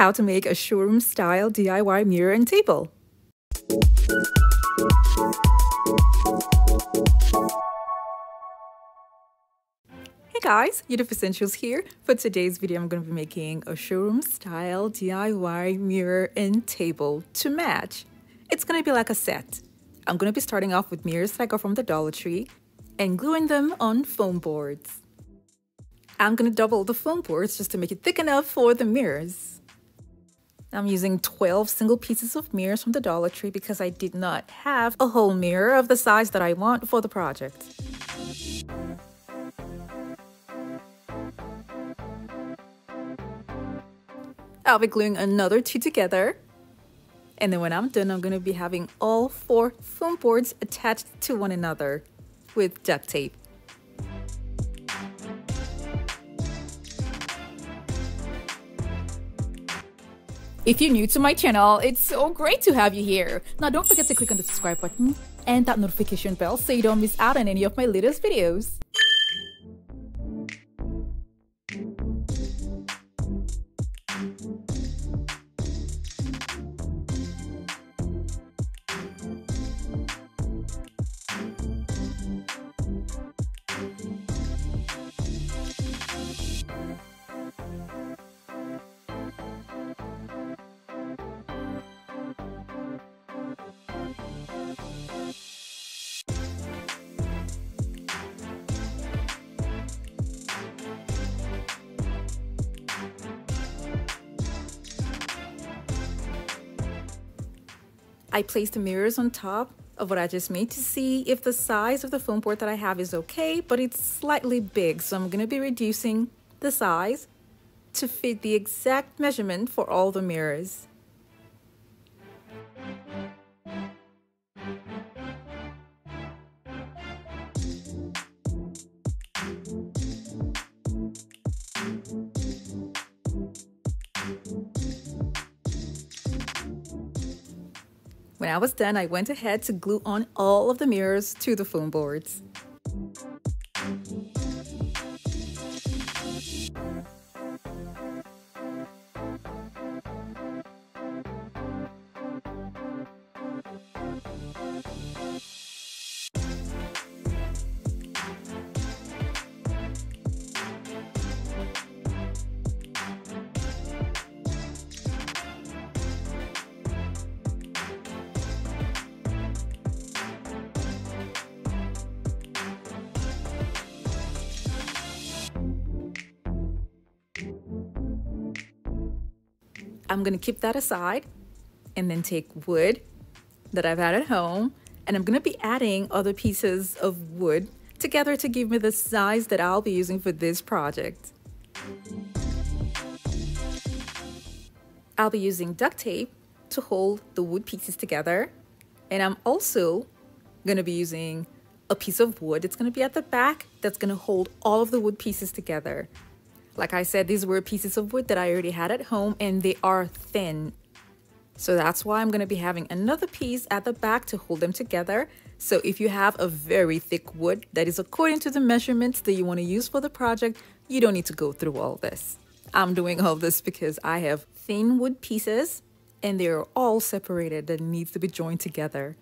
how to make a showroom style DIY mirror and table. Hey guys, Uniqueness Essentials here. For today's video, I'm going to be making a showroom style DIY mirror and table to match. It's going to be like a set. I'm going to be starting off with mirrors that I got from the Dollar Tree and gluing them on foam boards. I'm going to double the foam boards just to make it thick enough for the mirrors. I'm using 12 single pieces of mirrors from the Dollar Tree because I did not have a whole mirror of the size that I want for the project. I'll be gluing another 2 together. And then when I'm done, I'm going to be having all 4 foam boards attached to one another with duct tape. If you're new to my channel, it's so great to have you here. Now don't forget to click on the subscribe button and that notification bell so you don't miss out on any of my latest videos. I placed the mirrors on top of what I just made to see if the size of the foam board that I have is okay, but it's slightly big, so I'm going to be reducing the size to fit the exact measurement for all the mirrors. When I was done, I went ahead to glue on all of the mirrors to the foam boards. I'm going to keep that aside and then take wood that I've had at home, and I'm going to be adding other pieces of wood together to give me the size that I'll be using for this project. I'll be using duct tape to hold the wood pieces together, and I'm also going to be using a piece of wood. It's going to be at the back that's going to hold all of the wood pieces together. Like I said, these were pieces of wood that I already had at home and they are thin. So that's why I'm going to be having another piece at the back to hold them together. So if you have a very thick wood that is according to the measurements that you want to use for the project, you don't need to go through all this. I'm doing all this because I have thin wood pieces and they're all separated that needs to be joined together.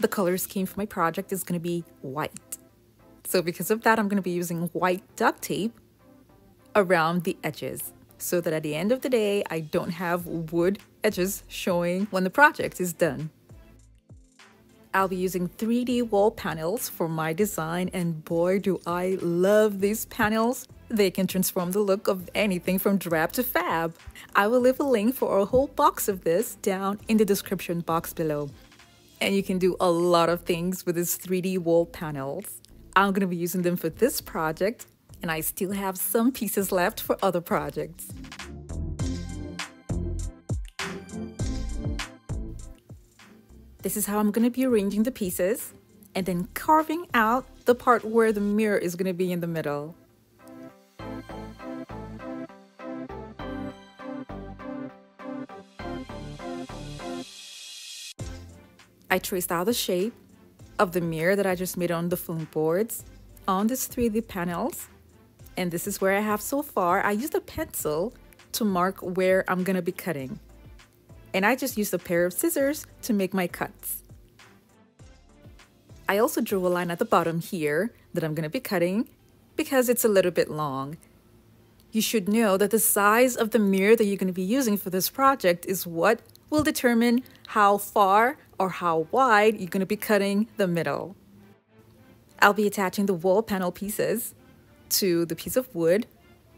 The color scheme for my project is going to be white. So because of that, I'm going to be using white duct tape around the edges so that at the end of the day, I don't have wood edges showing when the project is done. I'll be using 3D wall panels for my design, and boy, do I love these panels. They can transform the look of anything from drab to fab. I will leave a link for a whole box of this down in the description box below. And you can do a lot of things with these 3D wall panels. I'm going to be using them for this project, and I still have some pieces left for other projects. This is how I'm going to be arranging the pieces and then carving out the part where the mirror is going to be in the middle. I traced out the shape of the mirror that I just made on the foam boards on these 3D panels, and this is where I have so far. I used a pencil to mark where I'm gonna be cutting, and I just used a pair of scissors to make my cuts. I also drew a line at the bottom here that I'm gonna be cutting because it's a little bit long. You should know that the size of the mirror that you're gonna be using for this project is what will determine how far or how wide you're gonna be cutting the middle. I'll be attaching the wall panel pieces to the piece of wood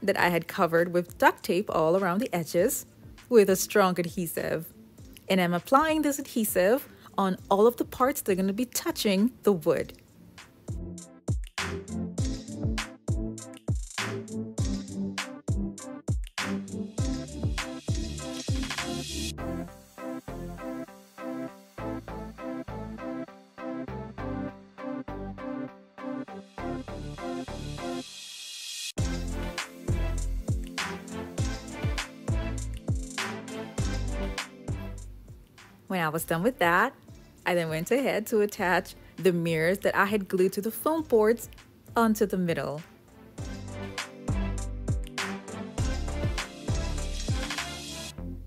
that I had covered with duct tape all around the edges with a strong adhesive. And I'm applying this adhesive on all of the parts that are going to be touching the wood. When I was done with that, I then went ahead to attach the mirrors that I had glued to the foam boards onto the middle.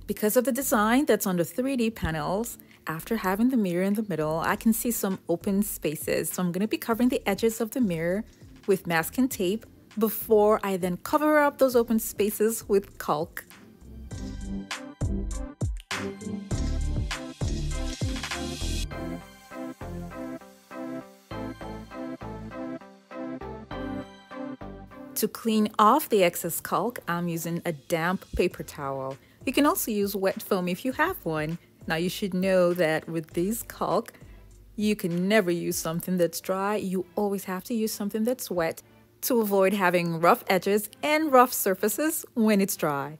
Because of the design that's on the 3D panels, after having the mirror in the middle, I can see some open spaces. So I'm going to be covering the edges of the mirror with masking tape before I then cover up those open spaces with caulk. To clean off the excess caulk, I'm using a damp paper towel. You can also use wet foam if you have one. Now you should know that with this caulk, you can never use something that's dry. You always have to use something that's wet to avoid having rough edges and rough surfaces when it's dry.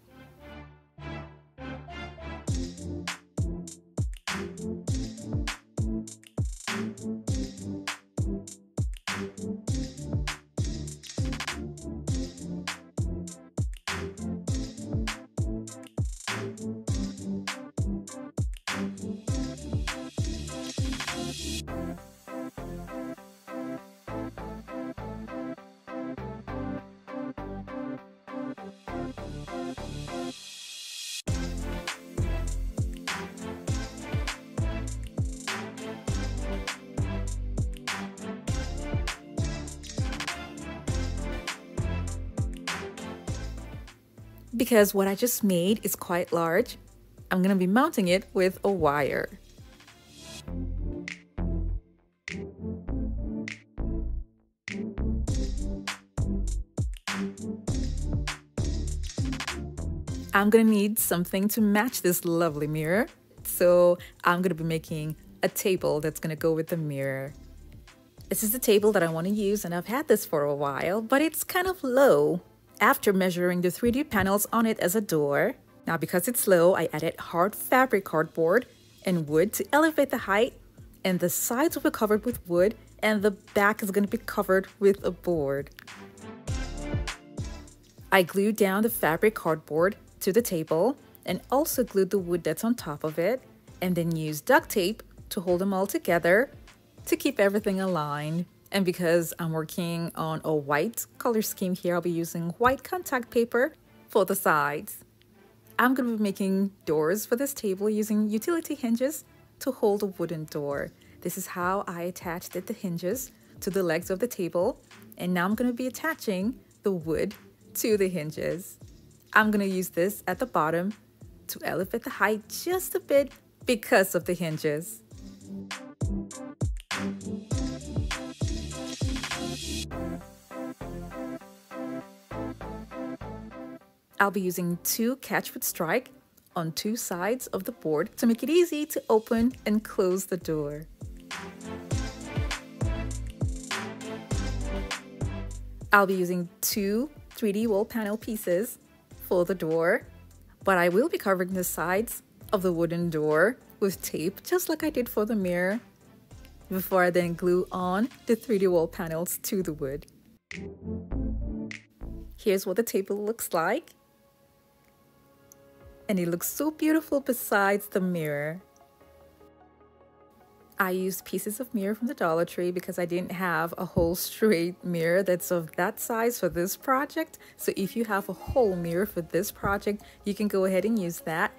Because what I just made is quite large, I'm going to be mounting it with a wire. I'm going to need something to match this lovely mirror, so I'm going to be making a table that's going to go with the mirror. This is the table that I want to use, and I've had this for a while, but it's kind of low. After measuring the 3D panels on it as a door, now because it's low, I added hard fabric cardboard and wood to elevate the height, and the sides will be covered with wood and the back is going to be covered with a board. I glued down the fabric cardboard to the table and also glued the wood that's on top of it, and then used duct tape to hold them all together to keep everything aligned. And because I'm working on a white color scheme here, I'll be using white contact paper for the sides. I'm going to be making doors for this table using utility hinges to hold a wooden door. This is how I attached the hinges to the legs of the table. And now I'm going to be attaching the wood to the hinges. I'm going to use this at the bottom to elevate the height just a bit because of the hinges. I'll be using 2 catchwood strike on 2 sides of the board to make it easy to open and close the door. I'll be using 2 3D wall panel pieces for the door, but I will be covering the sides of the wooden door with tape, just like I did for the mirror, before I then glue on the 3D wall panels to the wood. Here's what the table looks like. And it looks so beautiful besides the mirror. I used pieces of mirror from the Dollar Tree because I didn't have a whole straight mirror that's of that size for this project. So if you have a whole mirror for this project, you can go ahead and use that.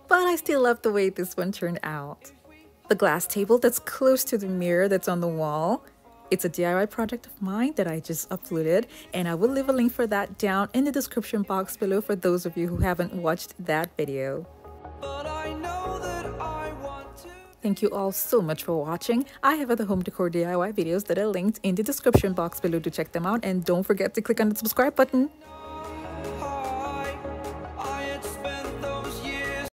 But I still love the way this one turned out. The glass table that's close to the mirror that's on the wall. It's a DIY project of mine that I just uploaded, and I will leave a link for that down in the description box below for those of you who haven't watched that video. Thank you all so much for watching. I have other home decor DIY videos that are linked in the description box below to check them out, and don't forget to click on the subscribe button.